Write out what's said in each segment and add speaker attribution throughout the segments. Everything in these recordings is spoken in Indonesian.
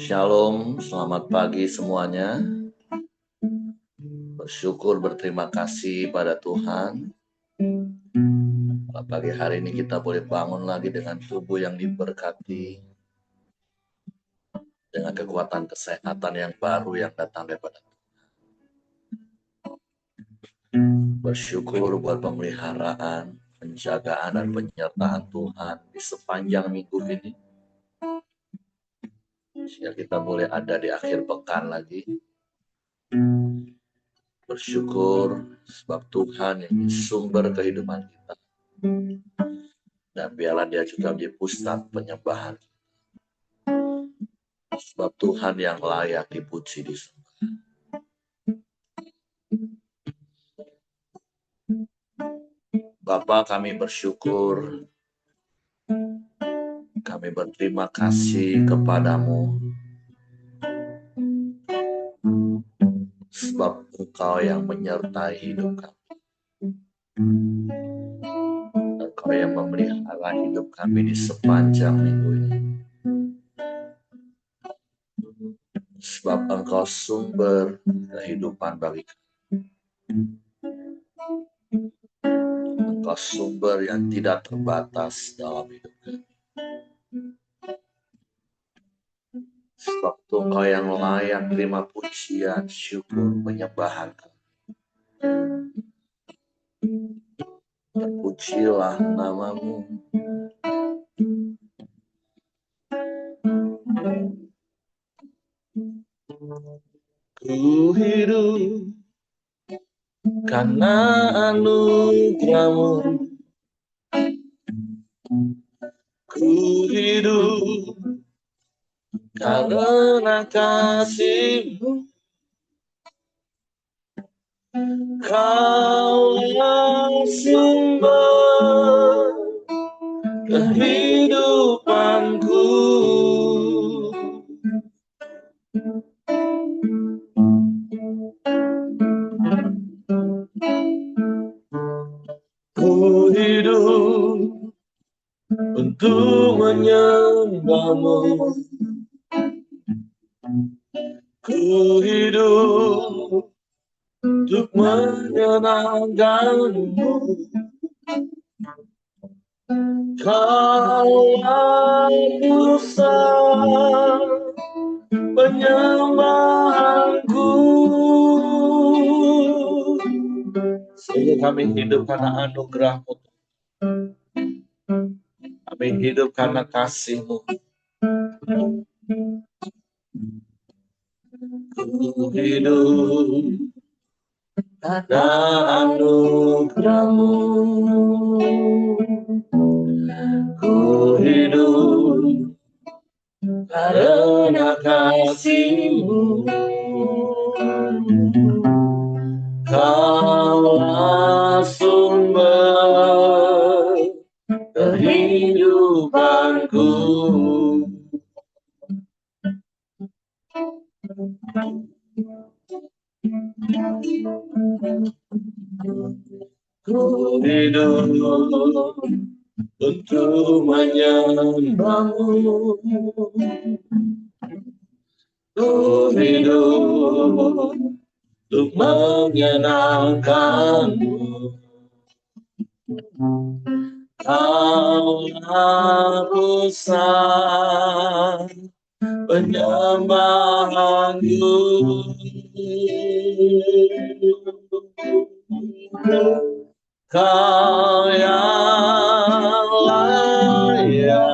Speaker 1: Shalom, selamat pagi semuanya. Bersyukur, berterima kasih pada Tuhan. Pada pagi hari ini kita boleh bangun lagi dengan tubuh yang diberkati, dengan kekuatan kesehatan yang baru yang datang daripada Tuhan. Bersyukur buat pemeliharaan, penjagaan, dan penyertaan Tuhan di sepanjang minggu ini. Sehingga kita boleh ada di akhir pekan lagi. Bersyukur sebab Tuhan yang sumber kehidupan kita. Dan biarlah dia juga menjadi pusat penyembahan. Sebab Tuhan yang layak dipuji disembah. Bapa, kami bersyukur, kami berterima kasih kepadamu, sebab Engkau yang menyertai hidup kami. Engkau yang memelihara hidup kami di sepanjang minggu ini. Sebab Engkau sumber kehidupan bagi kami. Engkau sumber yang tidak terbatas dalam hidup kami. Sebab Engkau yang layak terima pujian, syukur, penyembahan kami. Terpujilah namamu. Ku hidup karena anugerahmu. Ku hidup karena kasihmu. Kaulah sumber kehidupanku. Ku hidup untuk menyembahmu. Ku hidup untuk menyenangkanmu. Kaulah pusat penyembahanku. Sehingga kami hidup karena anugerah-Mu. Kami hidup karena kasih-Mu. Ku hidup karena anugerah-Mu. Ku hidup karena kasih-Mu. Kaulah sumber kehidupanku. Ku hidup untuk menyembahmu. Ku hidup untuk menyenangkanmu. Kaulah pusat penyembahanku. Kau yang layak,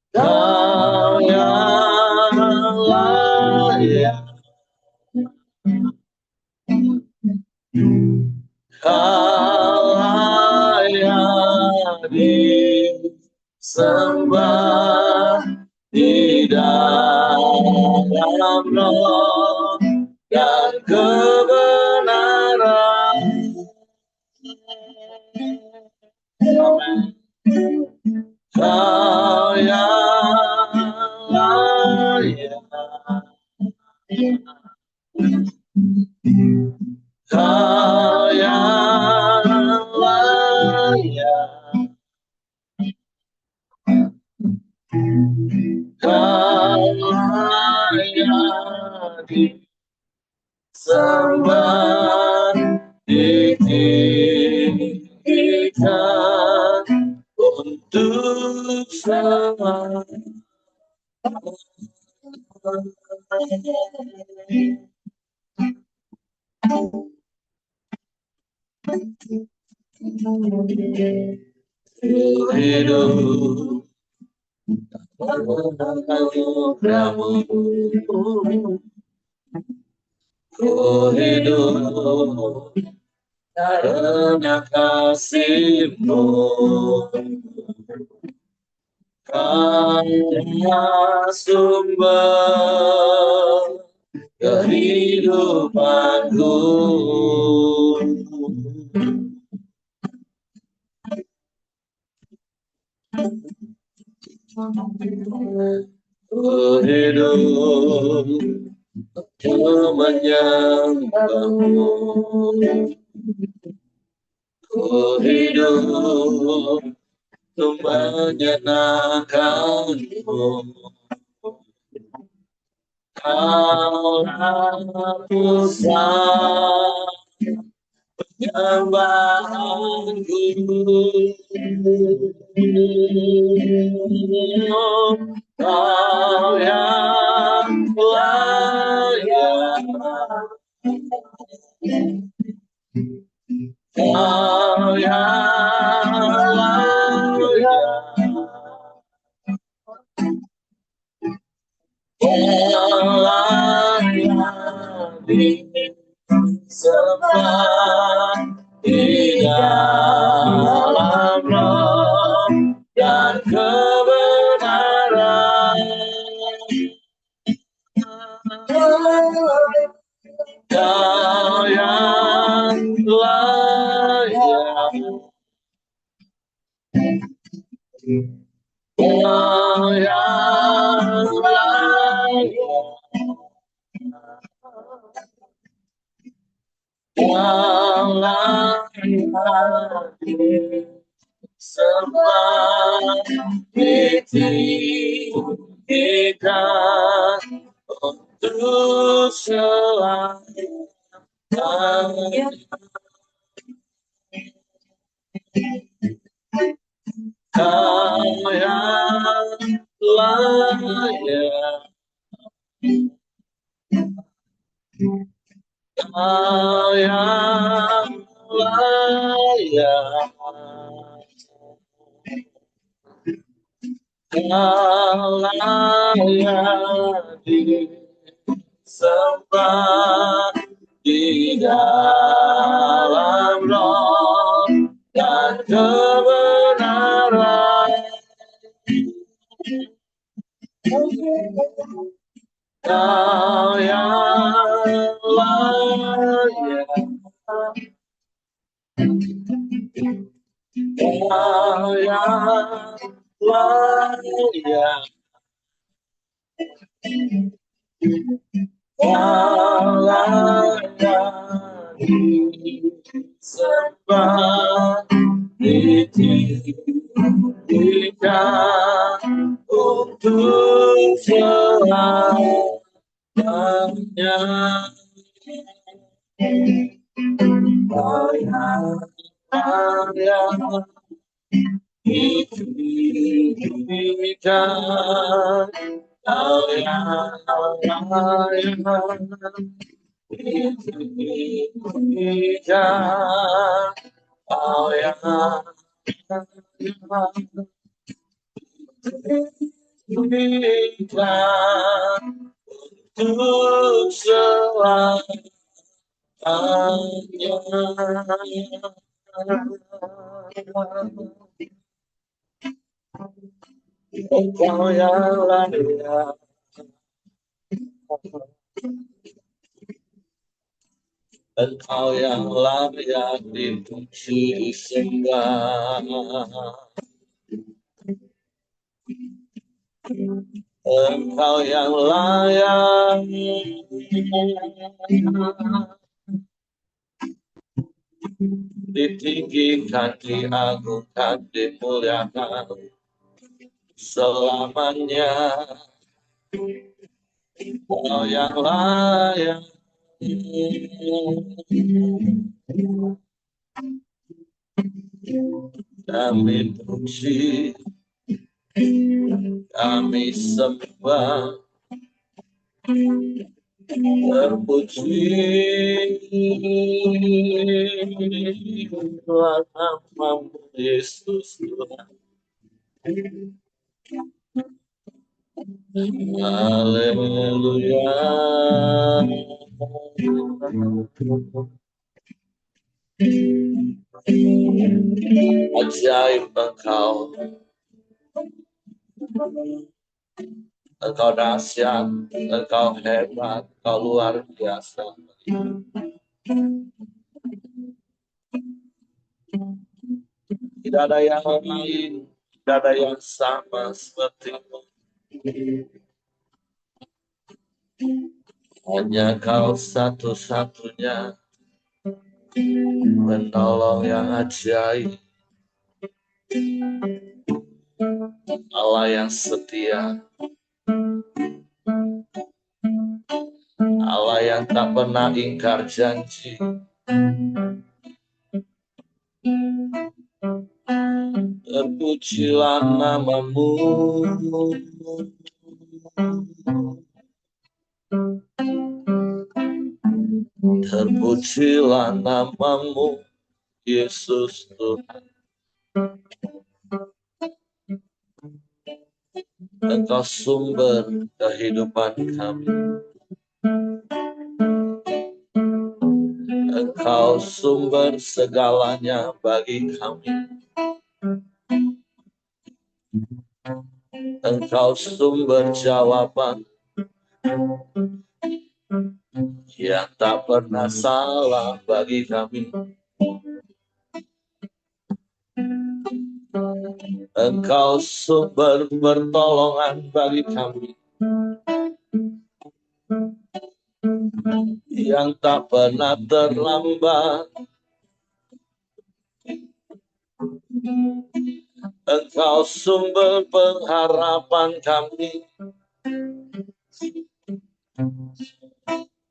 Speaker 1: Kau yang layak, Kau layak disembah di dalam roh dan kebenaran. Amin. Kau yang layak, Kau yang layak, sembah ditinggikan untuk selamanya. Hidup anugerahmu, ku hidup karena kasih-Mu, karena sumber kehidupanku. Ku hidup untuk menyembah-Mu, ku hidup untuk menyenangkan-Mu. Kaulah pusat penyembahanku, Kau yang layak, Kau yang layak, Kau layak disembah di dalam roh dan kebenaran. Kau yang layak, Kau yang layak, Kau layak disembah ditinggikan untuk selamanya. Kau yang layak, Kau yang layak, Kau layak disembah di dalam roh dan kebenaran. Kau yang layak, Kau yang layak, Kau layak disembah ditinggikan untuk selamanya. Kau yang layak ditinggikan, Kau yang layak ditinggikan, Kau yang layak ditinggikan untuk selamanya. Kau yang layak, Engkau yang layak dipuji disembah, Engkau yang layak ditinggikan, diagungkan, dimuliakan selamanya. Kau yang layak Kami puji, kami sembah, terpujilah namamu Yesus Tuhan. Haleluya. Ajaib Engkau, Engkau dahsyat, Engkau hebat, Engkau luar biasa. Tidak ada yang lain, tidak ada yang sama seperti-Mu. Hanya Kau satu-satunya penolong yang ajaib, Allah yang setia, Allah yang tak pernah ingkar janji. Terpujilah namamu, terpujilah namamu Yesus Tuhan. Engkau sumber kehidupan kami, Engkau sumber segalanya bagi kami. Engkau sumber jawaban yang tak pernah salah bagi kami. Engkau sumber pertolongan bagi kami yang tak pernah terlambat. Engkau sumber pengharapan kami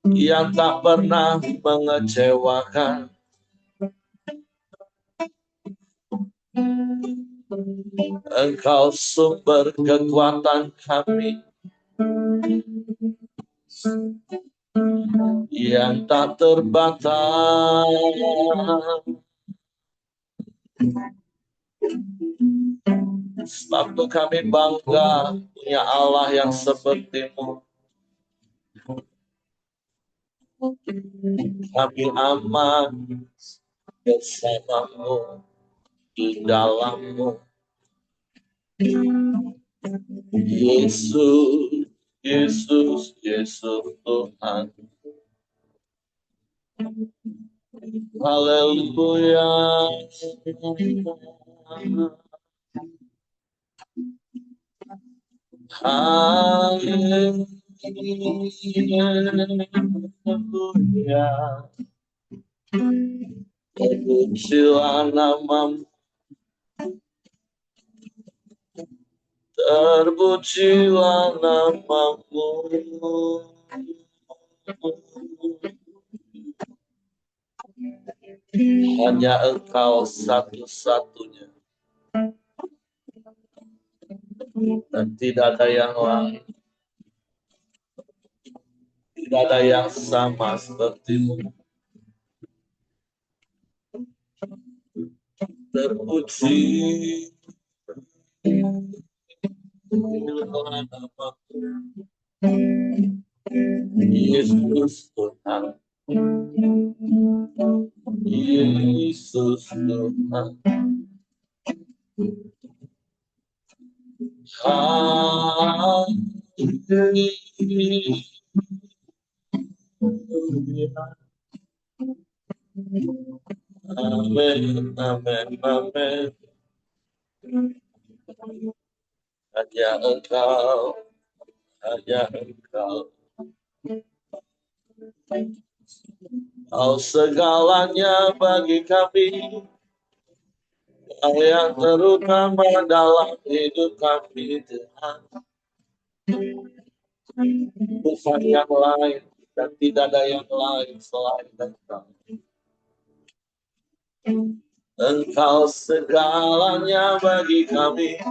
Speaker 1: yang tak pernah mengecewakan. Engkau sumber kekuatan kami yang tak terbatas. Sebab itu kami bangga punya Allah yang seperti-Mu. Kami aman bersama-Mu, di dalam-Mu. Yesus, Yesus, Yesus Tuhan. Haleluya. Haleluya. Terpujilah namamu, terpujilah namamu. Hanya Engkau satu-satunya, dan tidak ada yang lain, tidak ada yang sama seperti-Mu. Terpuji Yesus Tuhan, Yesus Tuhan. Amin, amin, amin. Hanya Engkau, hanya Engkau. Kau segalanya bagi kami, Kau yang terutama dalam hidup kami, Tuhan. Bukan yang lain, dan tidak ada yang lain selain Engkau. Engkau segalanya bagi kami.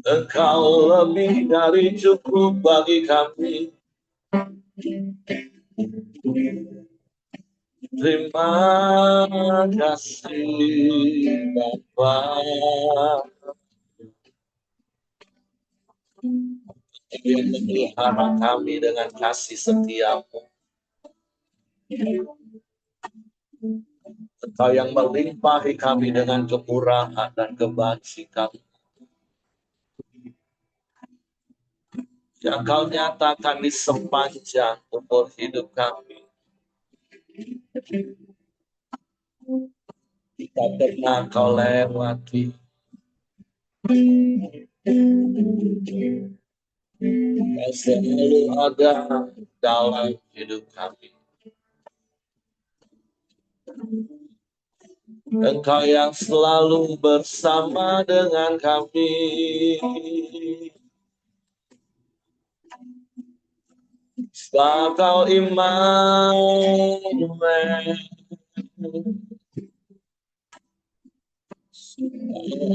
Speaker 1: Engkau lebih dari cukup bagi kami. Terima kasih Bapa. Yang memelihara kami dengan kasih setia-Mu. Engkau yang melimpahi kami dengan kemurahan dan kebajikan. Yang Kau nyatakan di sepanjang umur hidup kami. Jika pernah Kau lewati, Kau selalu ada dalam hidup kami. Engkau yang selalu bersama dengan kami. Sebab Kau Immanuel,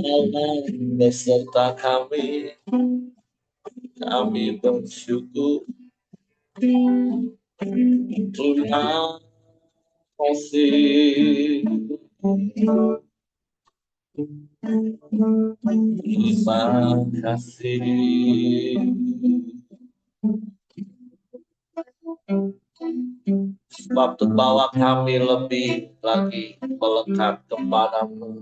Speaker 1: Allah beserta kami. Kami bersyukur. Terima kasih. Terima kasih. Sebab terbawa kami lebih lagi melekat kepadamu.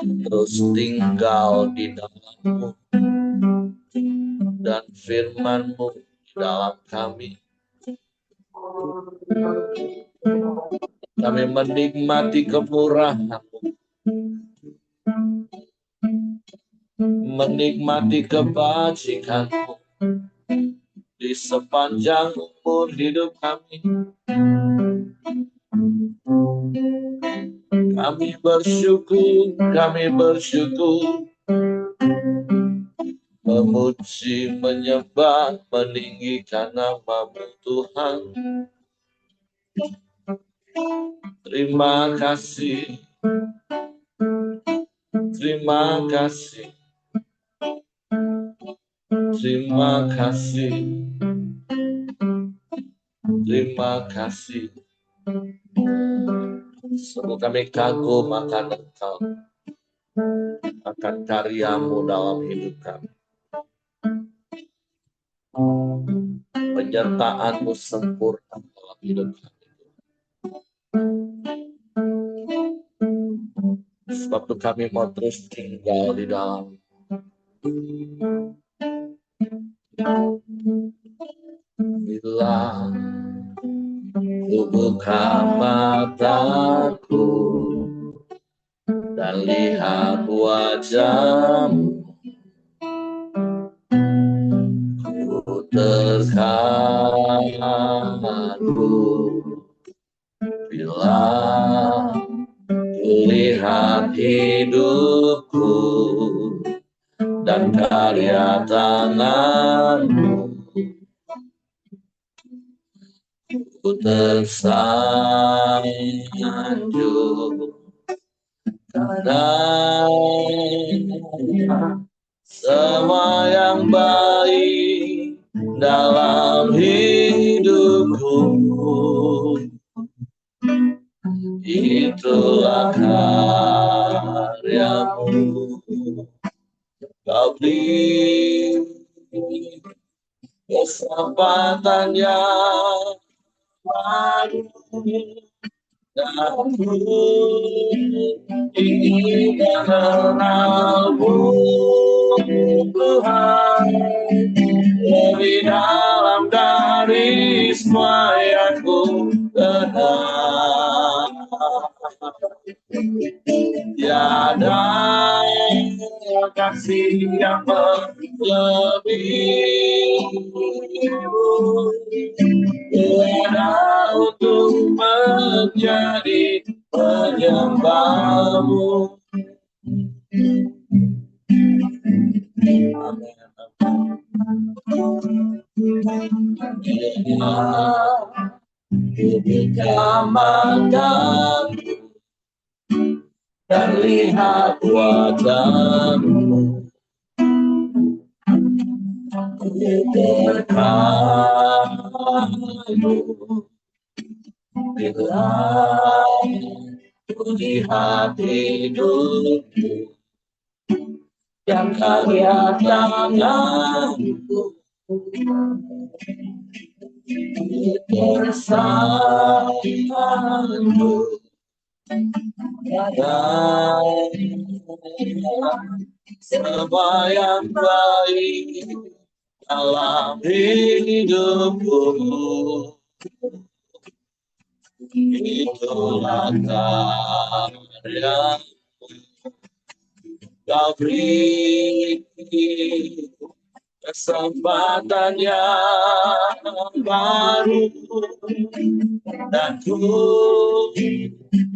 Speaker 1: Terus tinggal di dalam-Mu. Dan firman-Mu di dalam kami. Kami menikmati kemurahan-Mu. Menikmati kebajikan-Mu di sepanjang umur hidup kami. Kami bersyukur, memuji, menyembah, meninggikan nama-Mu Tuhan. Terima kasih. Terima kasih. Terima kasih. Terima kasih. Sungguh kami kagum akan Engkau, akan karya-Mu dalam hidup kami. Penyertaan-Mu sempurna dalam hidup kami. Sebab itu kami mau terus tinggal di dalam. Bila ku buka mataku dan lihat wajah-Mu, ku terharu. Bila ku lihat hidupku dan karya tangan-Mu, ku tersanjung. Karena semua yang baik dalam hidupku, itulah karya-Mu. Kau beri kesempatan yang baru, dan aku ingin mengenal-Mu Tuhan lebih dalam dari semua yang ku kenal. Tiada kasih yang melebihi-Mu. Tiada untuk menjadi penyembah-Mu. Amin. Ketika makan dan lihat wajahmu, berkatamu bila ku lihat hidupku yang karya tanganku, kebersamanmu dan semua yang baik dalam hidupku, itulah karya kau beri, kesempatan yang baru, dan ku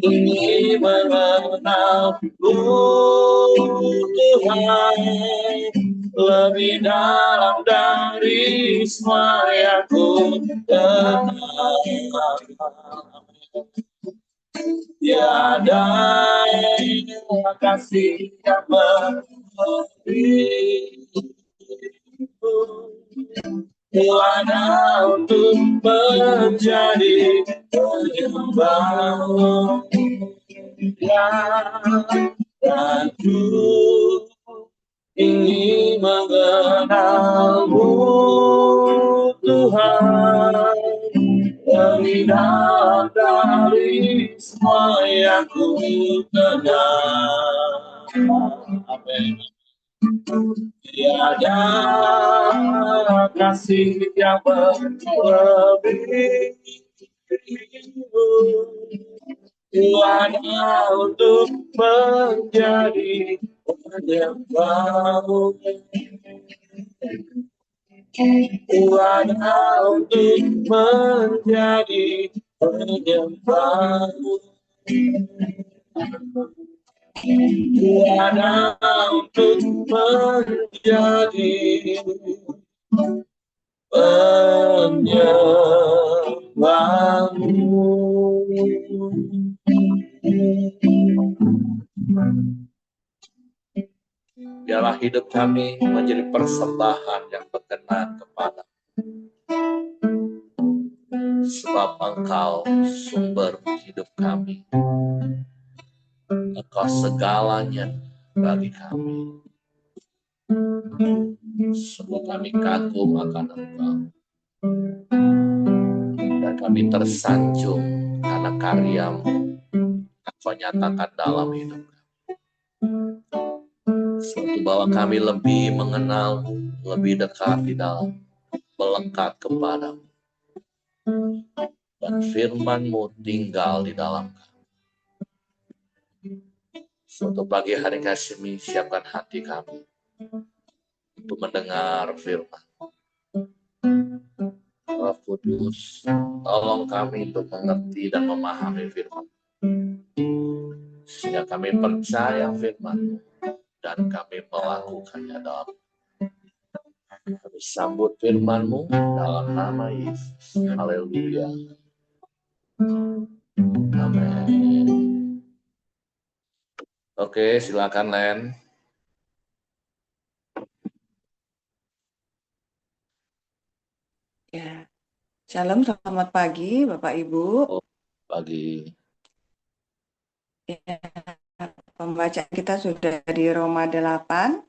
Speaker 1: ingin mengenalmu Tuhan lebih dalam dari semua yang ku kenal. Tiada kasih yang memberi Tuhan untuk menjadi penyembah dan ku ingin mengenalmu Tuhan lebih dalam dari semua yang ku kenal. Amin. Tiada kasih yang melebihi Tuhan untuk menjadi penyembah-Mu. Tuhan untuk menjadi penyembah-Mu. Tuhan untuk menjadi penyembah-Mu. Biarlah hidup kami menjadi persembahan yang berkenan kepada, sebab Engkau sumber hidup kami. Engkau segalanya bagi kami. Sungguh kami kagum akan Engkau, dan kami tersanjung karena karya-Mu yang Kau nyatakan dalam hidup kami. Suatu bahwa kami lebih mengenal-Mu, lebih dekat di dalam, melekat kepada-Mu, dan firman-Mu tinggal di dalam kami. Suatu pagi hari kami siapkan hati kami untuk mendengar firman. Roh Kudus, tolong kami untuk mengerti dan memahami firman, sehingga kami percaya firman dan kami melakukannya dalam. Kami sambut firman-Mu dalam nama Yesus. Haleluya. Amin. Oke, silakan Len.
Speaker 2: Ya, Shalom, selamat pagi Bapak Ibu.
Speaker 1: Pagi.
Speaker 2: Ya, pembacaan kita sudah di Roma 8.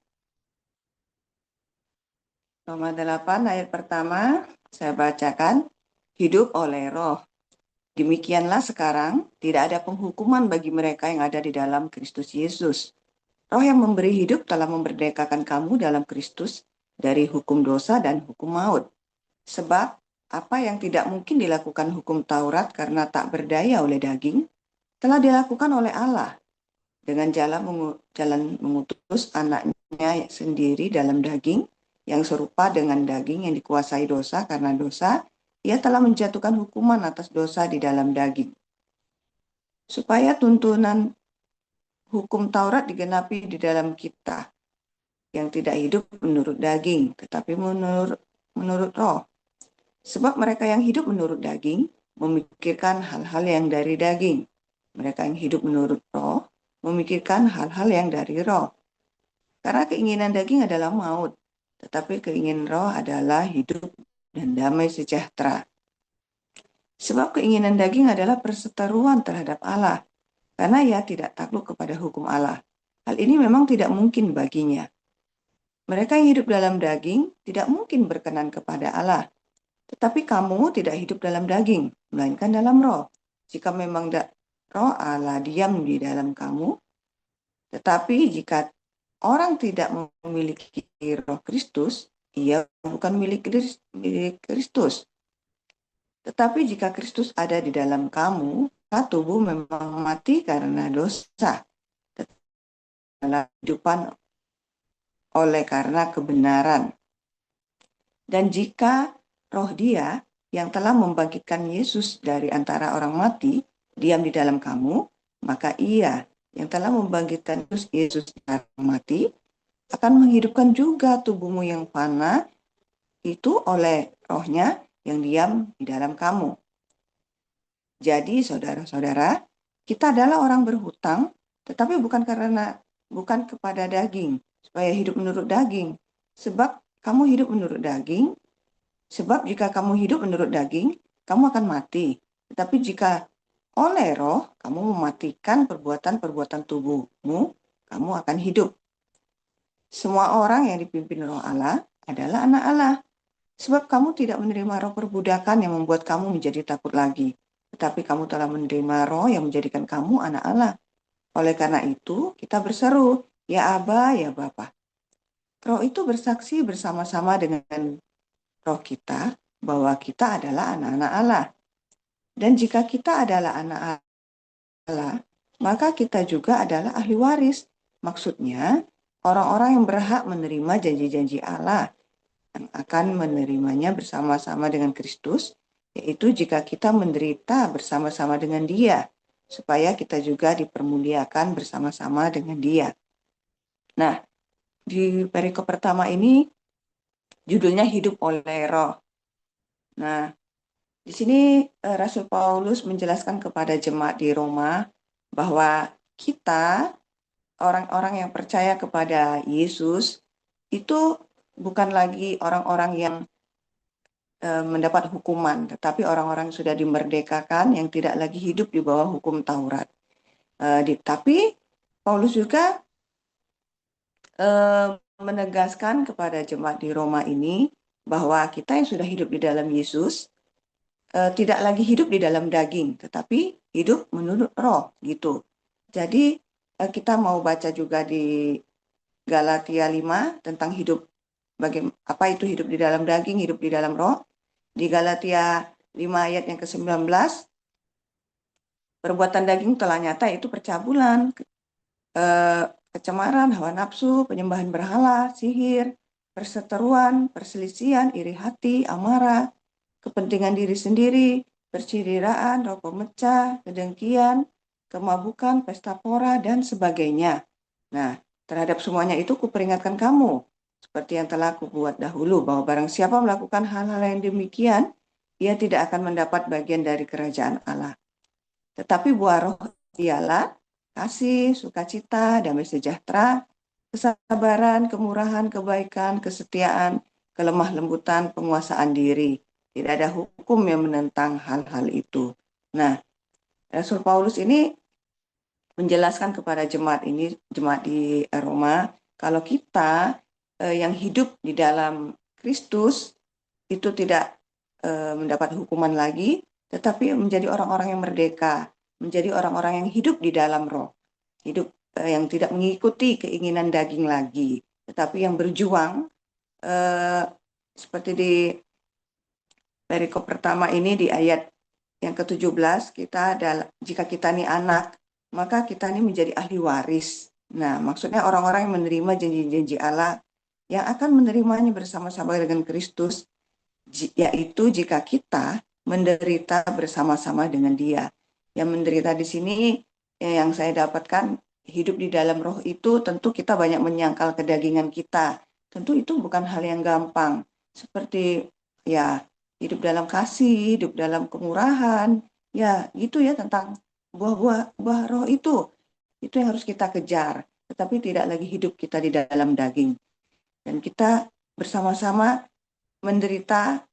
Speaker 2: Roma 8 ayat pertama, saya bacakan, hidup oleh roh. Demikianlah sekarang, tidak ada penghukuman bagi mereka yang ada di dalam Kristus Yesus. Roh yang memberi hidup telah memerdekakan kamu dalam Kristus dari hukum dosa dan hukum maut. Sebab, apa yang tidak mungkin dilakukan hukum Taurat karena tak berdaya oleh daging, telah dilakukan oleh Allah dengan jalan mengutus anaknya sendiri dalam daging, yang serupa dengan daging yang dikuasai dosa karena dosa, ia telah menjatuhkan hukuman atas dosa di dalam daging. Supaya tuntunan hukum Taurat digenapi di dalam kita, yang tidak hidup menurut daging, tetapi menurut roh. Sebab mereka yang hidup menurut daging memikirkan hal-hal yang dari daging. Mereka yang hidup menurut roh memikirkan hal-hal yang dari roh. Karena keinginan daging adalah maut, tetapi keinginan roh adalah hidup dan damai sejahtera. Sebab keinginan daging adalah perseteruan terhadap Allah, karena ia tidak takluk kepada hukum Allah. Hal ini memang tidak mungkin baginya. Mereka yang hidup dalam daging tidak mungkin berkenan kepada Allah. Tetapi kamu tidak hidup dalam daging, melainkan dalam roh. Jika memang roh Allah diam di dalam kamu, tetapi jika orang tidak memiliki roh Kristus, ia bukan milik Kristus. Tetapi jika Kristus ada di dalam kamu, maka tubuh memang mati karena dosa, dalam kehidupan oleh karena kebenaran. Dan jika roh Dia yang telah membangkitkan Yesus dari antara orang mati diam di dalam kamu, maka Ia yang telah membangkitkan Yesus dari orang mati akan menghidupkan juga tubuhmu yang fana itu oleh rohnya yang diam di dalam kamu. Jadi saudara-saudara, kita adalah orang berhutang, tetapi bukan kepada daging, supaya hidup menurut daging. Sebab kamu hidup menurut daging, sebab jika kamu hidup menurut daging, kamu akan mati. Tetapi jika oleh roh, kamu mematikan perbuatan-perbuatan tubuhmu, kamu akan hidup. Semua orang yang dipimpin roh Allah adalah anak Allah. Sebab kamu tidak menerima roh perbudakan yang membuat kamu menjadi takut lagi. Tetapi kamu telah menerima roh yang menjadikan kamu anak Allah. Oleh karena itu, kita berseru, ya Aba, ya Bapa. Roh itu bersaksi bersama-sama dengan roh kita bahwa kita adalah anak-anak Allah. Dan jika kita adalah anak Allah, maka kita juga adalah ahli waris. Maksudnya, orang-orang yang berhak menerima janji-janji Allah yang akan menerimanya bersama-sama dengan Kristus, yaitu jika kita menderita bersama-sama dengan Dia, supaya kita juga dipermuliakan bersama-sama dengan Dia. Nah, di perikop pertama ini judulnya hidup oleh roh. Nah, di sini Rasul Paulus menjelaskan kepada jemaat di Roma bahwa kita, orang-orang yang percaya kepada Yesus, itu bukan lagi orang-orang yang mendapat hukuman, tetapi orang-orang sudah dimerdekakan yang tidak lagi hidup di bawah hukum Taurat. Tapi Paulus juga menegaskan kepada jemaat di Roma ini bahwa kita yang sudah hidup di dalam Yesus tidak lagi hidup di dalam daging, tetapi hidup menurut roh gitu. Jadi kita mau baca juga di Galatia 5 tentang hidup, apa itu hidup di dalam daging, hidup di dalam roh. Di Galatia 5 ayat yang ke-19, perbuatan daging telah nyata, yaitu percabulan, kecemaran, hawa nafsu, penyembahan berhala, sihir, perseteruan, perselisihan, iri hati, amarah, kepentingan diri sendiri, percidiraan, roh pemecah, kedengkian, kemabukan, pesta pora, dan sebagainya. Nah, terhadap semuanya itu kuperingatkan kamu, seperti yang telah kubuat dahulu, bahwa barang siapa melakukan hal-hal yang demikian, ia tidak akan mendapat bagian dari kerajaan Allah. Tetapi buah roh ialah kasih, sukacita, damai sejahtera, kesabaran, kemurahan, kebaikan, kesetiaan, kelemah lembutan, penguasaan diri. Tidak ada hukum yang menentang hal-hal itu. Nah, Rasul Paulus ini menjelaskan kepada jemaat di Roma, kalau kita yang hidup di dalam Kristus itu tidak mendapat hukuman lagi, tetapi menjadi orang-orang yang merdeka, menjadi orang-orang yang hidup di dalam roh, hidup yang tidak mengikuti keinginan daging lagi, tetapi yang berjuang seperti di perikop pertama ini di ayat yang ke-17, jika kita ini anak, maka kita ini menjadi ahli waris. Nah, maksudnya orang-orang yang menerima janji-janji Allah yang akan menerimanya bersama-sama dengan Kristus, yaitu jika kita menderita bersama-sama dengan Dia. Yang menderita di sini yang saya dapatkan, hidup di dalam roh itu tentu kita banyak menyangkal kedagingan kita. Tentu itu bukan hal yang gampang. Seperti ya hidup dalam kasih, hidup dalam kemurahan, ya gitu ya, tentang buah roh itu yang harus kita kejar, tetapi tidak lagi hidup kita di dalam daging. Dan kita bersama-sama menderita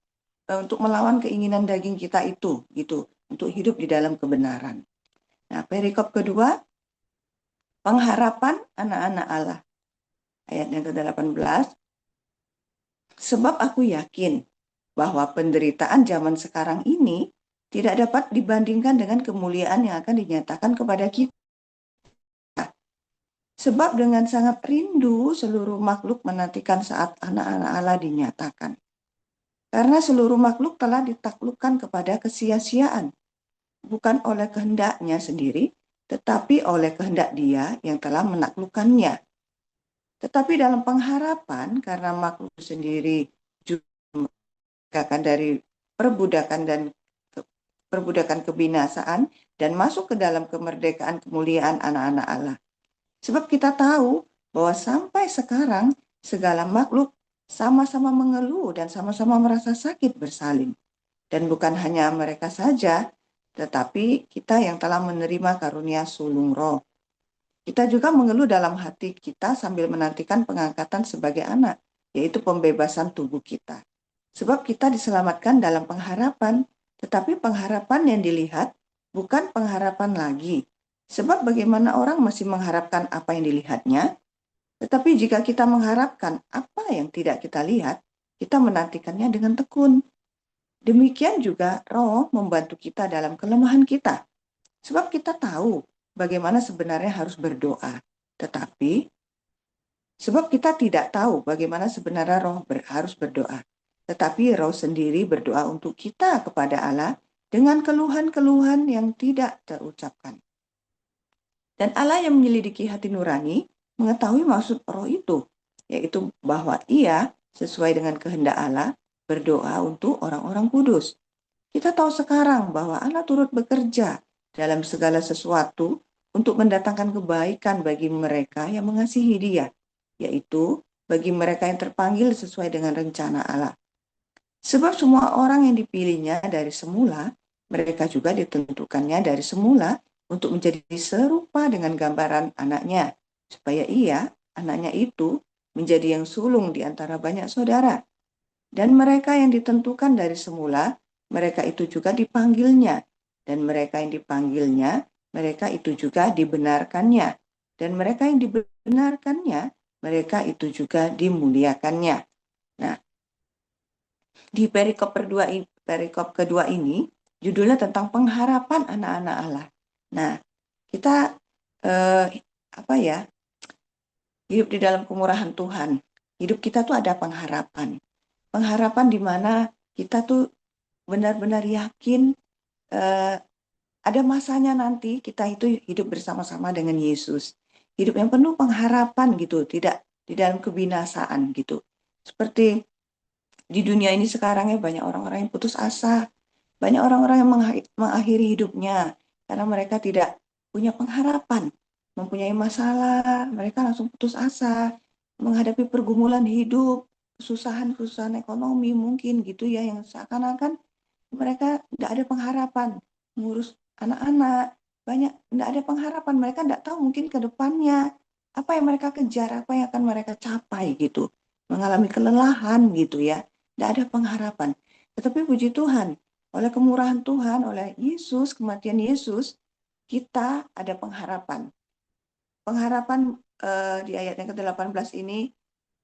Speaker 2: untuk melawan keinginan daging kita itu, gitu, untuk hidup di dalam kebenaran. Nah, perikop kedua, pengharapan anak-anak Allah. Ayat yang ke-18, sebab aku yakin bahwa penderitaan zaman sekarang ini tidak dapat dibandingkan dengan kemuliaan yang akan dinyatakan kepada kita. Sebab dengan sangat rindu seluruh makhluk menantikan saat anak-anak Allah dinyatakan. Karena seluruh makhluk telah ditaklukkan kepada kesia-siaan, bukan oleh kehendaknya sendiri, tetapi oleh kehendak Dia yang telah menaklukkannya. Tetapi dalam pengharapan, karena makhluk sendiri juga akan dari perbudakan kebinasaan dan masuk ke dalam kemerdekaan kemuliaan anak-anak Allah. Sebab kita tahu bahwa sampai sekarang segala makhluk sama-sama mengeluh dan sama-sama merasa sakit bersalin. Dan bukan hanya mereka saja, tetapi kita yang telah menerima karunia sulung roh. Kita juga mengeluh dalam hati kita sambil menantikan pengangkatan sebagai anak, yaitu pembebasan tubuh kita. Sebab kita diselamatkan dalam pengharapan, tetapi pengharapan yang dilihat bukan pengharapan lagi. Sebab bagaimana orang masih mengharapkan apa yang dilihatnya, tetapi jika kita mengharapkan apa yang tidak kita lihat, kita menantikannya dengan tekun. Demikian juga roh membantu kita dalam kelemahan kita. Sebab kita tahu bagaimana sebenarnya harus berdoa. Tetapi sebab kita tidak tahu bagaimana sebenarnya roh harus berdoa. Tetapi roh sendiri berdoa untuk kita kepada Allah dengan keluhan-keluhan yang tidak terucapkan. Dan Allah yang menyelidiki hati nurani mengetahui maksud roh itu, yaitu bahwa ia sesuai dengan kehendak Allah berdoa untuk orang-orang kudus. Kita tahu sekarang bahwa Allah turut bekerja dalam segala sesuatu untuk mendatangkan kebaikan bagi mereka yang mengasihi Dia, yaitu bagi mereka yang terpanggil sesuai dengan rencana Allah. Sebab semua orang yang dipilihnya dari semula, mereka juga ditentukannya dari semula untuk menjadi serupa dengan gambaran anaknya, supaya ia, anaknya itu, menjadi yang sulung di antara banyak saudara. Dan mereka yang ditentukan dari semula, mereka itu juga dipanggilnya. Dan mereka yang dipanggilnya, mereka itu juga dibenarkannya. Dan mereka yang dibenarkannya, mereka itu juga dimuliakannya. Nah, di perikop kedua ini, judulnya tentang pengharapan anak-anak Allah. Nah, kita hidup di dalam kemurahan Tuhan. Hidup kita tuh ada pengharapan. Pengharapan di mana kita tuh benar-benar yakin ada masanya nanti kita itu hidup bersama-sama dengan Yesus. Hidup yang penuh pengharapan gitu, tidak di dalam kebinasaan gitu. Seperti di dunia ini sekarang ya banyak orang-orang yang putus asa, banyak orang-orang yang mengakhiri hidupnya karena mereka tidak punya pengharapan, mempunyai masalah, mereka langsung putus asa, menghadapi pergumulan hidup, kesusahan ekonomi mungkin gitu ya, yang seakan-akan mereka tidak ada pengharapan, mengurus anak-anak, banyak tidak ada pengharapan, mereka tidak tahu mungkin ke depannya, apa yang mereka kejar, apa yang akan mereka capai gitu, mengalami kelelahan gitu ya, tidak ada pengharapan. Tetapi puji Tuhan, oleh kemurahan Tuhan, oleh Yesus, kematian Yesus, kita ada pengharapan. Pengharapan di ayat yang ke-18 ini,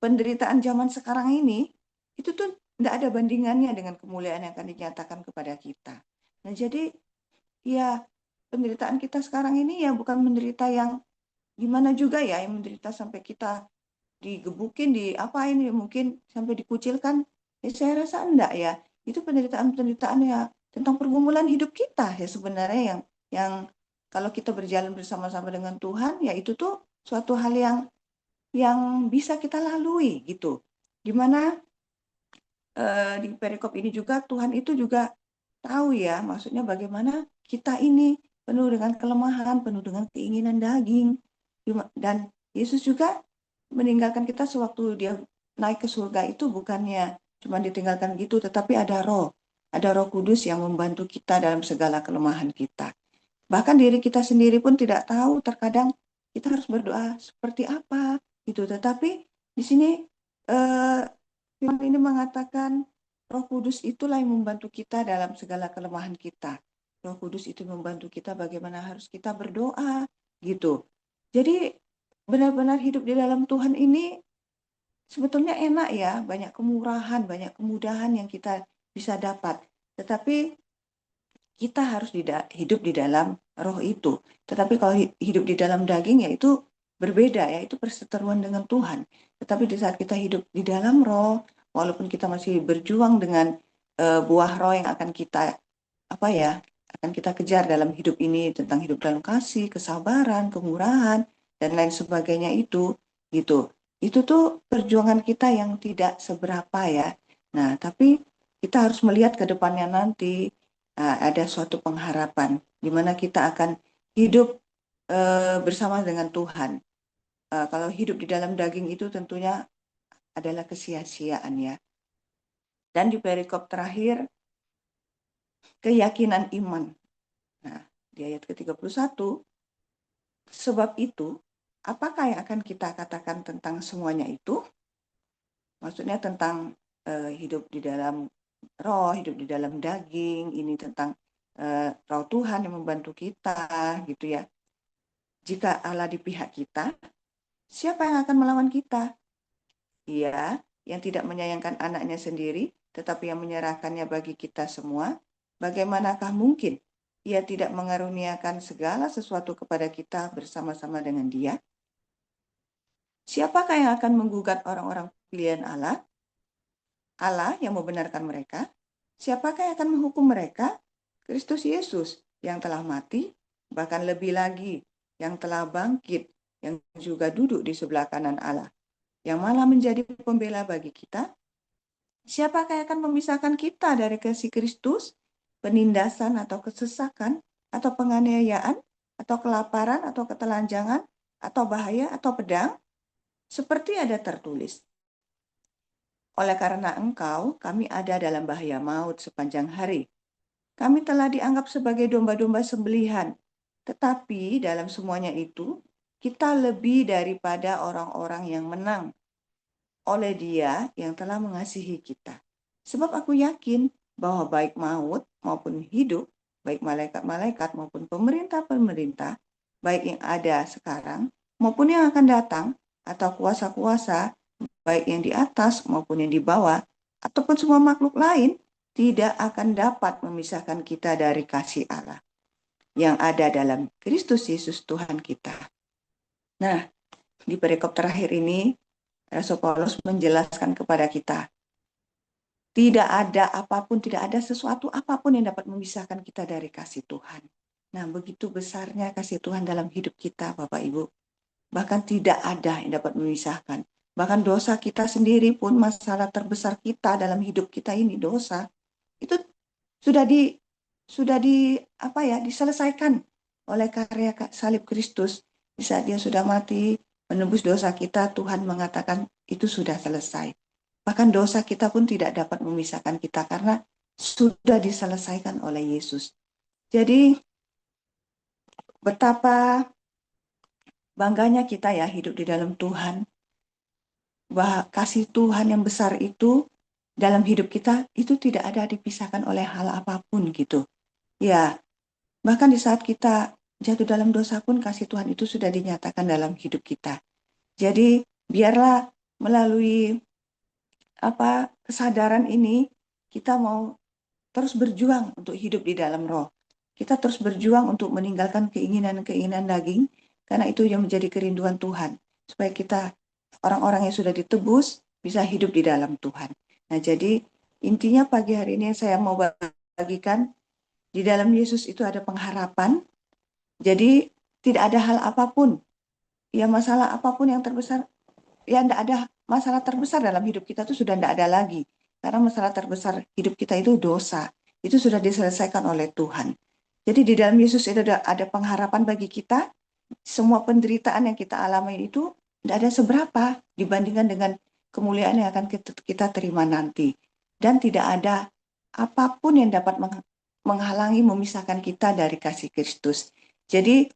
Speaker 2: penderitaan zaman sekarang ini, itu tuh tidak ada bandingannya dengan kemuliaan yang akan dinyatakan kepada kita. Nah jadi, ya penderitaan kita sekarang ini ya bukan menderita yang gimana juga ya, yang menderita sampai kita digebukin, di apa ini mungkin sampai dikucilkan. Ya saya rasa enggak ya. Itu penderitaan-penderitaan ya tentang pergumulan hidup kita ya sebenarnya yang kalau kita berjalan bersama-sama dengan Tuhan ya itu tuh suatu hal yang bisa kita lalui gitu. Dimana di perikop ini juga Tuhan itu juga tahu ya maksudnya bagaimana kita ini penuh dengan kelemahan, penuh dengan keinginan daging. Dan Yesus juga meninggalkan kita sewaktu dia naik ke surga itu bukannya cuma ditinggalkan gitu, tetapi ada roh. ada Roh Kudus yang membantu kita dalam segala kelemahan kita. Bahkan diri kita sendiri pun tidak tahu terkadang kita harus berdoa seperti apa gitu. Tetapi di sini eh, firman ini mengatakan Roh Kudus itulah yang membantu kita dalam segala kelemahan kita. Roh Kudus itu membantu kita bagaimana harus kita berdoa gitu. Jadi benar-benar hidup di dalam Tuhan ini sebetulnya enak ya, banyak kemurahan, banyak kemudahan yang kita bisa dapat. Tetapi kita harus hidup di dalam roh itu. Tetapi kalau hidup di dalam daging ya itu berbeda ya, itu perseteruan dengan Tuhan. Tetapi di saat kita hidup di dalam roh, walaupun kita masih berjuang dengan buah roh yang akan kita apa ya, akan kita kejar dalam hidup ini tentang hidup dalam kasih, kesabaran, kemurahan dan lain sebagainya itu gitu. Itu tuh perjuangan kita yang tidak seberapa ya. Nah, tapi kita harus melihat ke depannya nanti. Ada suatu pengharapan di mana kita akan hidup bersama dengan Tuhan. Kalau hidup di dalam daging itu tentunya adalah kesia-siaan ya. Dan di perikop terakhir, keyakinan iman. Nah, di ayat ke-31, sebab itu, apakah yang akan kita katakan tentang semuanya itu? Maksudnya tentang hidup di dalam roh, hidup di dalam daging, ini tentang roh Tuhan yang membantu kita, gitu ya. Jika Allah di pihak kita, siapa yang akan melawan kita? Ia yang tidak menyayangkan anaknya sendiri, tetapi yang menyerahkannya bagi kita semua. Bagaimanakah mungkin ia tidak mengaruniakan segala sesuatu kepada kita bersama-sama dengan dia? Siapakah yang akan menggugat orang-orang pilihan Allah? Allah yang membenarkan mereka. Siapakah yang akan menghukum mereka? Kristus Yesus yang telah mati, bahkan lebih lagi yang telah bangkit, yang juga duduk di sebelah kanan Allah, yang malah menjadi pembela bagi kita. Siapakah yang akan memisahkan kita dari kasih Kristus? Penindasan atau kesesakan, atau penganiayaan, atau kelaparan, atau ketelanjangan, atau bahaya, atau pedang? Seperti ada tertulis, oleh karena engkau, kami ada dalam bahaya maut sepanjang hari. Kami telah dianggap sebagai domba-domba sembelihan. Tetapi dalam semuanya itu, kita lebih daripada orang-orang yang menang oleh Dia yang telah mengasihi kita. Sebab aku yakin bahwa baik maut maupun hidup, baik malaikat-malaikat maupun pemerintah-pemerintah, baik yang ada sekarang maupun yang akan datang, atau kuasa-kuasa, baik yang di atas maupun yang di bawah, ataupun semua makhluk lain, tidak akan dapat memisahkan kita dari kasih Allah yang ada dalam Kristus Yesus Tuhan kita. Nah, di perikop terakhir ini, Rasul Paulus menjelaskan kepada kita, tidak ada apapun, tidak ada sesuatu apapun yang dapat memisahkan kita dari kasih Tuhan. Nah, begitu besarnya kasih Tuhan dalam hidup kita, Bapak Ibu. Bahkan tidak ada yang dapat memisahkan. Bahkan dosa kita sendiri pun, masalah terbesar kita dalam hidup kita ini, dosa, itu sudah diselesaikan oleh karya salib Kristus. Di saat Dia sudah mati menebus dosa kita, Tuhan mengatakan itu sudah selesai. Bahkan dosa kita pun tidak dapat memisahkan kita karena sudah diselesaikan oleh Yesus. Jadi betapa bangganya kita ya hidup di dalam Tuhan. Bahwa kasih Tuhan yang besar itu dalam hidup kita itu tidak ada dipisahkan oleh hal apapun gitu. Ya, bahkan di saat kita jatuh dalam dosa pun kasih Tuhan itu sudah dinyatakan dalam hidup kita. Jadi biarlah melalui kesadaran ini kita mau terus berjuang untuk hidup di dalam roh. Kita terus berjuang untuk meninggalkan keinginan-keinginan daging karena itu yang menjadi kerinduan Tuhan. Supaya kita orang-orang yang sudah ditebus bisa hidup di dalam Tuhan. Nah, jadi intinya pagi hari ini saya mau bagikan di dalam Yesus itu ada pengharapan. Jadi tidak ada hal apapun, ya masalah apapun yang terbesar, ya tidak ada masalah terbesar dalam hidup kita itu sudah tidak ada lagi. Karena masalah terbesar hidup kita itu dosa. Itu sudah diselesaikan oleh Tuhan. Jadi di dalam Yesus itu ada pengharapan bagi kita. Semua penderitaan yang kita alami itu tidak ada seberapa dibandingkan dengan kemuliaan yang akan kita terima nanti. Dan tidak ada apapun yang dapat menghalangi, memisahkan kita dari kasih Kristus. Jadi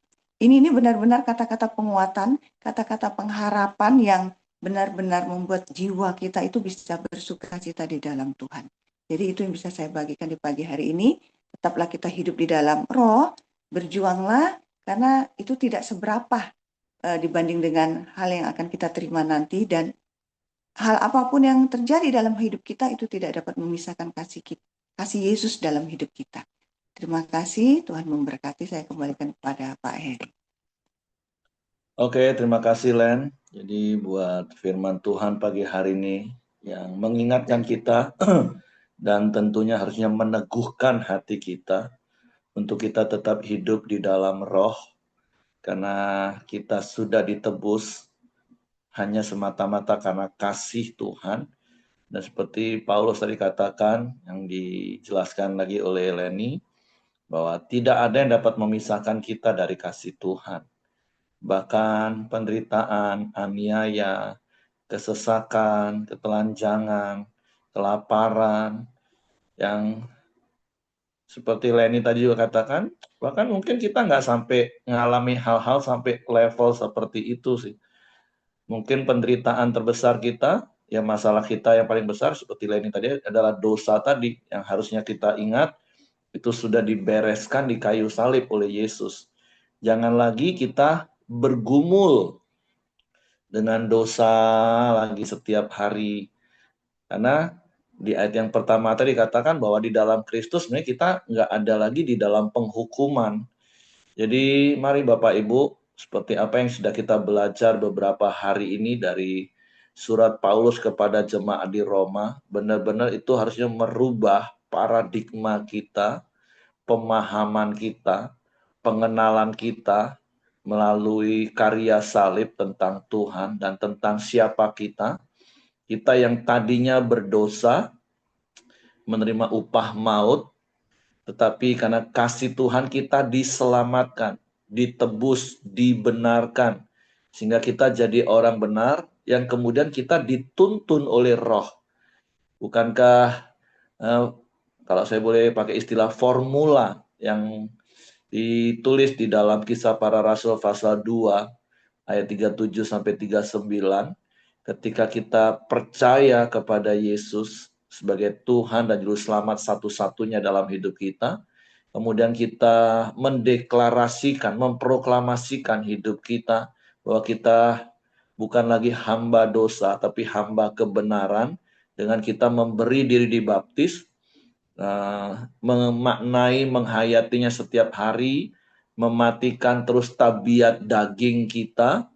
Speaker 2: ini benar-benar kata-kata penguatan, kata-kata pengharapan yang benar-benar membuat jiwa kita itu bisa bersukacita di dalam Tuhan. Jadi itu yang bisa saya bagikan di pagi hari ini. Tetaplah kita hidup di dalam Roh, berjuanglah, karena itu tidak seberapa dibanding dengan hal yang akan kita terima nanti, dan hal apapun yang terjadi dalam hidup kita itu tidak dapat memisahkan kasih Yesus dalam hidup kita. Terima kasih, Tuhan memberkati. Saya kembalikan kepada Pak Heri.
Speaker 1: Oke, terima kasih Len. Jadi buat firman Tuhan pagi hari ini yang mengingatkan kita dan tentunya harusnya meneguhkan hati kita untuk kita tetap hidup di dalam Roh, karena kita sudah ditebus hanya semata-mata karena kasih Tuhan. Dan seperti Paulus tadi katakan, yang dijelaskan lagi oleh Leni, bahwa tidak ada yang dapat memisahkan kita dari kasih Tuhan. Bahkan penderitaan, aniaya, kesesakan, ketelanjangan, kelaparan, yang seperti Leni tadi juga katakan, bahkan mungkin kita nggak sampai mengalami hal-hal sampai level seperti itu sih. Mungkin penderitaan terbesar kita, ya masalah kita yang paling besar seperti Leni tadi adalah dosa tadi, yang harusnya kita ingat itu sudah dibereskan di kayu salib oleh Yesus. Jangan lagi kita bergumul dengan dosa lagi setiap hari. Karena di ayat yang pertama tadi katakan bahwa di dalam Kristus sebenarnya kita nggak ada lagi di dalam penghukuman. Jadi mari Bapak Ibu, seperti apa yang sudah kita belajar beberapa hari ini dari surat Paulus kepada jemaat di Roma, benar-benar itu harusnya merubah paradigma kita, pemahaman kita, pengenalan kita melalui karya salib tentang Tuhan dan tentang siapa kita. Kita yang tadinya berdosa, menerima upah maut, tetapi karena kasih Tuhan kita diselamatkan, ditebus, dibenarkan. Sehingga kita jadi orang benar yang kemudian kita dituntun oleh Roh. Bukankah kalau saya boleh pakai istilah formula yang ditulis di dalam Kisah Para Rasul pasal 2 ayat 37 sampai 39, ketika kita percaya kepada Yesus sebagai Tuhan dan Juru Selamat satu-satunya dalam hidup kita, kemudian kita mendeklarasikan, memproklamasikan hidup kita bahwa kita bukan lagi hamba dosa, tapi hamba kebenaran, dengan kita memberi diri dibaptis, memaknai, menghayatinya setiap hari, mematikan terus tabiat daging kita,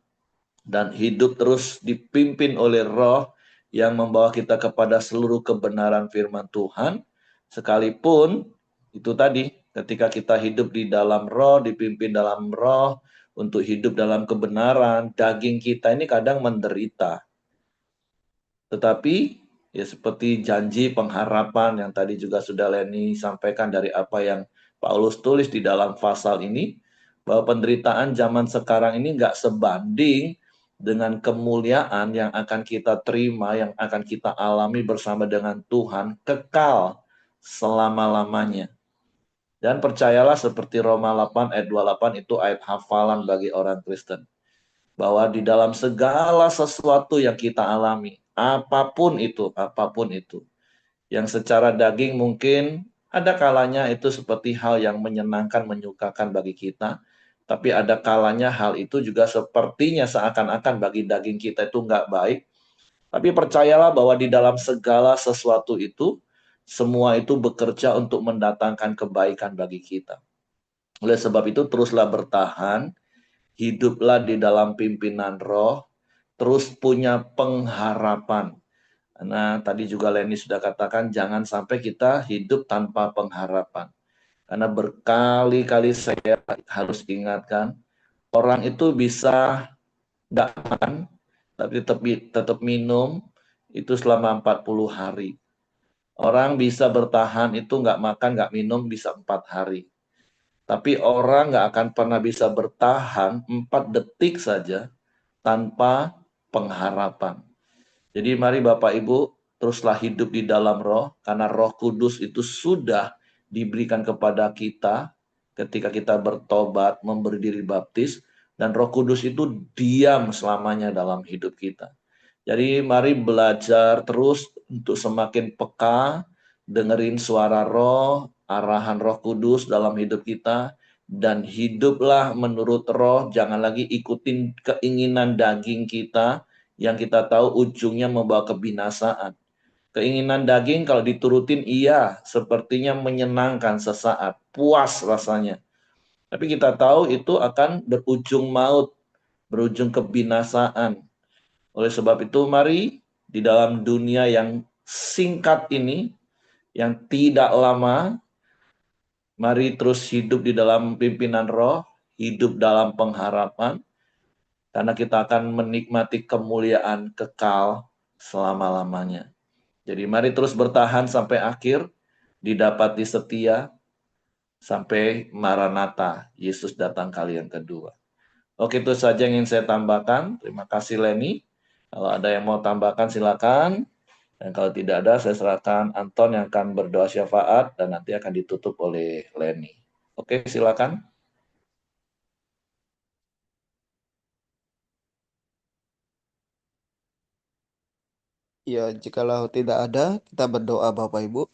Speaker 1: dan hidup terus dipimpin oleh Roh yang membawa kita kepada seluruh kebenaran firman Tuhan. Sekalipun itu tadi, ketika kita hidup di dalam Roh, dipimpin dalam Roh, untuk hidup dalam kebenaran, daging kita ini kadang menderita. Tetapi ya seperti janji pengharapan yang tadi juga sudah Leni sampaikan dari apa yang Paulus tulis di dalam pasal ini, bahwa penderitaan zaman sekarang ini nggak sebanding dengan kemuliaan yang akan kita terima, yang akan kita alami bersama dengan Tuhan, kekal selama-lamanya. Dan percayalah seperti Roma 8 ayat 28 itu ayat hafalan bagi orang Kristen. Bahwa di dalam segala sesuatu yang kita alami, apapun itu, yang secara daging mungkin ada kalanya itu seperti hal yang menyenangkan, menyukakan bagi kita, tapi ada kalanya hal itu juga sepertinya seakan-akan bagi daging kita itu nggak baik. Tapi percayalah bahwa di dalam segala sesuatu itu, semua itu bekerja untuk mendatangkan kebaikan bagi kita. Oleh sebab itu teruslah bertahan, hiduplah di dalam pimpinan Roh, terus punya pengharapan. Karena tadi juga Leni sudah katakan, jangan sampai kita hidup tanpa pengharapan. Karena berkali-kali saya harus ingatkan, orang itu bisa nggak makan, tapi tetap minum, itu selama 40 hari. Orang bisa bertahan itu nggak makan, nggak minum, bisa 4 hari. Tapi orang nggak akan pernah bisa bertahan 4 detik saja tanpa pengharapan. Jadi mari Bapak Ibu, teruslah hidup di dalam roh, karena Roh Kudus itu sudah diberikan kepada kita ketika kita bertobat, memberi diri baptis, dan Roh Kudus itu diam selamanya dalam hidup kita. Jadi mari belajar terus untuk semakin peka, dengerin suara roh, arahan Roh Kudus dalam hidup kita, dan hiduplah menurut roh, jangan lagi ikutin keinginan daging kita, yang kita tahu ujungnya membawa kebinasaan. Keinginan daging kalau diturutin iya, sepertinya menyenangkan sesaat, puas rasanya. Tapi kita tahu itu akan berujung maut, berujung kebinasaan. Oleh sebab itu mari di dalam dunia yang singkat ini, yang tidak lama, mari terus hidup di dalam pimpinan roh, hidup dalam pengharapan, karena kita akan menikmati kemuliaan kekal selama-lamanya. Jadi mari terus bertahan sampai akhir, didapati setia, sampai Maranatha, Yesus datang kali yang kedua. Oke, itu saja yang ingin saya tambahkan. Terima kasih Leni. Kalau ada yang mau tambahkan silakan. Dan kalau tidak ada, saya serahkan Anton yang akan berdoa syafaat dan nanti akan ditutup oleh Leni. Oke, silakan.
Speaker 3: Ya, jikalau tidak ada, kita berdoa Bapak Ibu.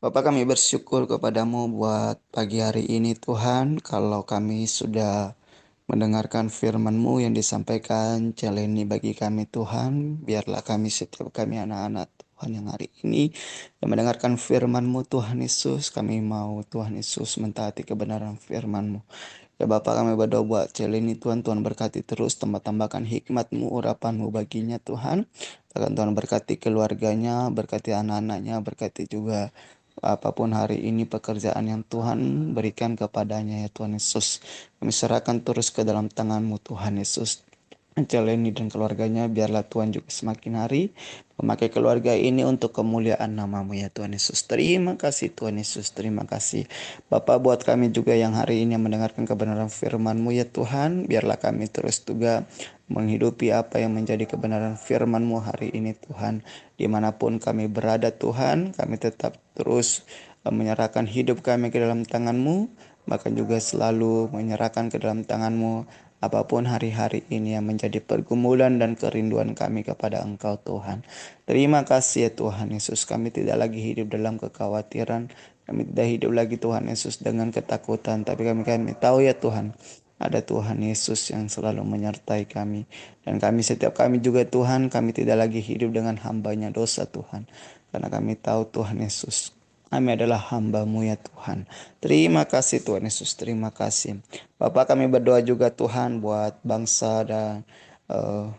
Speaker 3: Bapak, kami bersyukur kepadamu buat pagi hari ini Tuhan, kalau kami sudah mendengarkan firman-Mu yang disampaikan, jalani bagi kami Tuhan. Biarlah kami setiap kami anak-anak Tuhan yang hari ini yang mendengarkan firman-Mu Tuhan Yesus, kami mau Tuhan Yesus mentaati kebenaran firman-Mu. Ya Bapak, kami berdoa buat ini Tuhan, Tuhan berkati terus, tambahkan hikmat-Mu, urapan-Mu baginya Tuhan. Bahkan Tuhan berkati keluarganya, berkati anak-anaknya, berkati juga apapun hari ini pekerjaan yang Tuhan berikan kepadanya ya Tuhan Yesus. Kami serahkan terus ke dalam tangan-Mu Tuhan Yesus. Jalani dan keluarganya, biarlah Tuhan juga semakin hari memakai keluarga ini untuk kemuliaan nama-Mu ya Tuhan Yesus. Terima kasih Tuhan Yesus, terima kasih Bapak buat kami juga yang hari ini mendengarkan kebenaran firman-Mu ya Tuhan. Biarlah kami terus juga menghidupi apa yang menjadi kebenaran firman-Mu hari ini Tuhan. Dimanapun kami berada Tuhan, kami tetap terus menyerahkan hidup kami ke dalam tangan-Mu, bahkan juga selalu menyerahkan ke dalam tangan-Mu apapun hari-hari ini yang menjadi pergumulan dan kerinduan kami kepada Engkau Tuhan. Terima kasih ya Tuhan Yesus, kami tidak lagi hidup dalam kekhawatiran, kami tidak hidup lagi Tuhan Yesus dengan ketakutan, tapi kami tahu ya Tuhan, ada Tuhan Yesus yang selalu menyertai kami. Dan setiap kami juga Tuhan, kami tidak lagi hidup dengan hambanya dosa Tuhan. Karena kami tahu Tuhan Yesus, kami adalah hamba-Mu ya Tuhan. Terima kasih Tuhan Yesus, terima kasih. Bapak, kami berdoa juga Tuhan buat bangsa dan eh,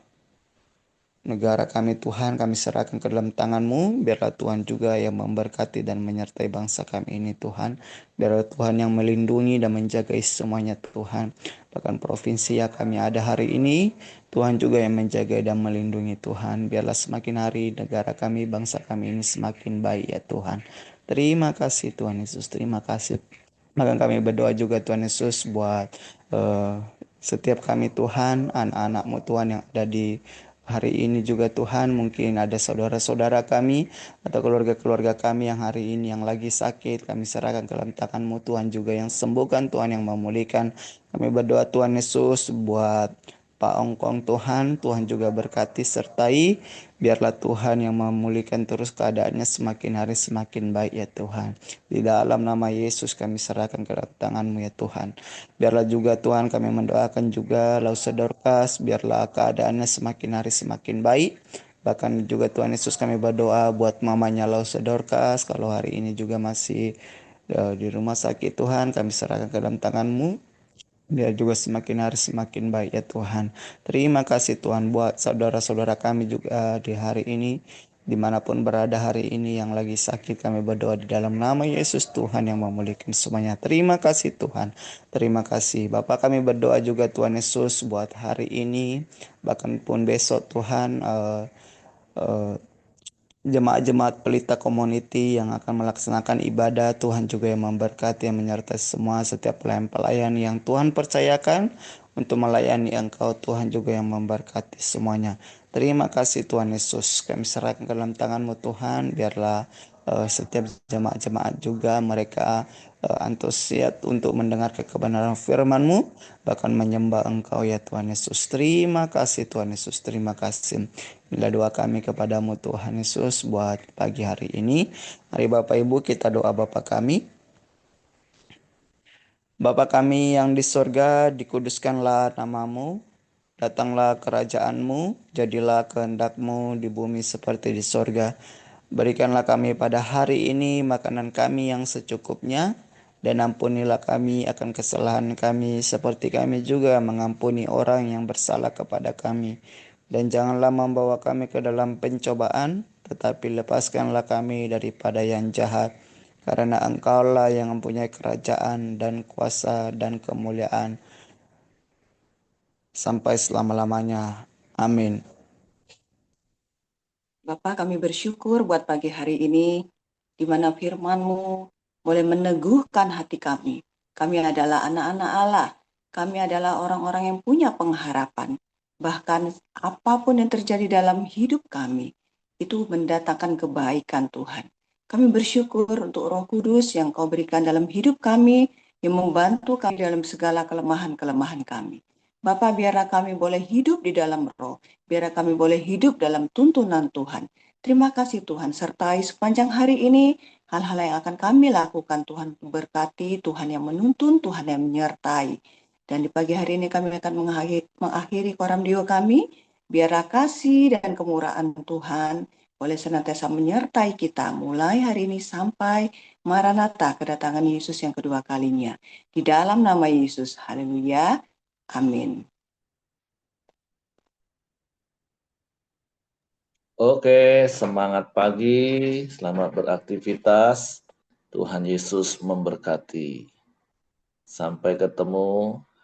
Speaker 3: negara kami Tuhan, kami serahkan ke dalam tangan-Mu. Biarlah Tuhan juga yang memberkati dan menyertai bangsa kami ini Tuhan. Biarlah Tuhan yang melindungi dan menjaga semuanya Tuhan. Bahkan provinsi yang kami ada hari ini, Tuhan juga yang menjaga dan melindungi Tuhan. Biarlah semakin hari negara kami, bangsa kami ini semakin baik ya Tuhan. Terima kasih Tuhan Yesus, terima kasih. Maka kami berdoa juga Tuhan Yesus buat eh, setiap kami Tuhan, anak-anak-Mu Tuhan yang ada di hari ini juga Tuhan. Mungkin ada saudara-saudara kami atau keluarga-keluarga kami yang hari ini yang lagi sakit, kami serahkan ke dalam tangan-Mu Tuhan, juga yang sembuhkan Tuhan, yang memulihkan. Kami berdoa Tuhan Yesus buat Pak Ongkong Tuhan, Tuhan juga berkati sertai. Biarlah Tuhan yang memulihkan terus keadaannya, semakin hari semakin baik ya Tuhan. Di dalam nama Yesus kami serahkan ke dalam tangan-Mu ya Tuhan. Biarlah juga Tuhan kami mendoakan juga Lause Dorcas, biarlah keadaannya semakin hari semakin baik. Bahkan juga Tuhan Yesus kami berdoa buat mamanya Lause Dorcas, kalau hari ini juga masih di rumah sakit Tuhan, kami serahkan ke dalam tangan-Mu. Biar juga semakin hari semakin baik ya Tuhan. Terima kasih Tuhan buat saudara-saudara kami juga di hari ini. Dimanapun berada hari ini yang lagi sakit, kami berdoa di dalam nama Yesus Tuhan yang memulihkan semuanya. Terima kasih Tuhan. Terima kasih. Bapak, kami berdoa juga Tuhan Yesus buat hari ini. Bahkan pun besok Tuhan. Eh, Jemaat-jemaat Pelita Community yang akan melaksanakan ibadah, Tuhan juga yang memberkati, yang menyertai semua setiap pelayan-pelayan yang Tuhan percayakan untuk melayani Engkau, Tuhan juga yang memberkati semuanya. Terima kasih Tuhan Yesus. Kami serahkan ke dalam tangan-Mu Tuhan. Biarlah setiap jemaat-jemaat juga mereka antusias untuk mendengar kebenaran firman-Mu, bahkan menyembah Engkau ya Tuhan Yesus. Terima kasih Tuhan Yesus. Terima kasih. Inilah doa kami kepadamu Tuhan Yesus buat pagi hari ini. Mari Bapak Ibu kita doa Bapa kami. Bapa kami yang di sorga, dikuduskanlah namamu, datanglah kerajaanmu, jadilah kehendakmu di bumi seperti di sorga. Berikanlah kami pada hari ini makanan kami yang secukupnya, dan ampunilah kami akan kesalahan kami, seperti kami juga mengampuni orang yang bersalah kepada kami. Dan janganlah membawa kami ke dalam pencobaan, tetapi lepaskanlah kami daripada yang jahat. Karena Engkaulah yang mempunyai kerajaan dan kuasa dan kemuliaan sampai selama-lamanya. Amin.
Speaker 2: Bapak, kami bersyukur buat pagi hari ini, di mana firman-Mu boleh meneguhkan hati kami. Kami adalah anak-anak Allah. Kami adalah orang-orang yang punya pengharapan. Bahkan apapun yang terjadi dalam hidup kami, itu mendatangkan kebaikan Tuhan. Kami bersyukur untuk Roh Kudus yang Kau berikan dalam hidup kami, yang membantu kami dalam segala kelemahan-kelemahan kami. Bapak, biarlah kami boleh hidup di dalam Roh, biarlah kami boleh hidup dalam tuntunan Tuhan. Terima kasih Tuhan, sertai sepanjang hari ini hal-hal yang akan kami lakukan. Tuhan berkati, Tuhan yang menuntun, Tuhan yang menyertai. Dan di pagi hari ini kami akan mengakhiri koram dio kami. Biarlah kasih dan kemurahan Tuhan boleh senantiasa menyertai kita mulai hari ini sampai Maranatha, kedatangan Yesus yang kedua kalinya. Di dalam nama Yesus, haleluya, amin.
Speaker 1: Oke, semangat pagi, selamat beraktivitas. Tuhan Yesus memberkati. Sampai ketemu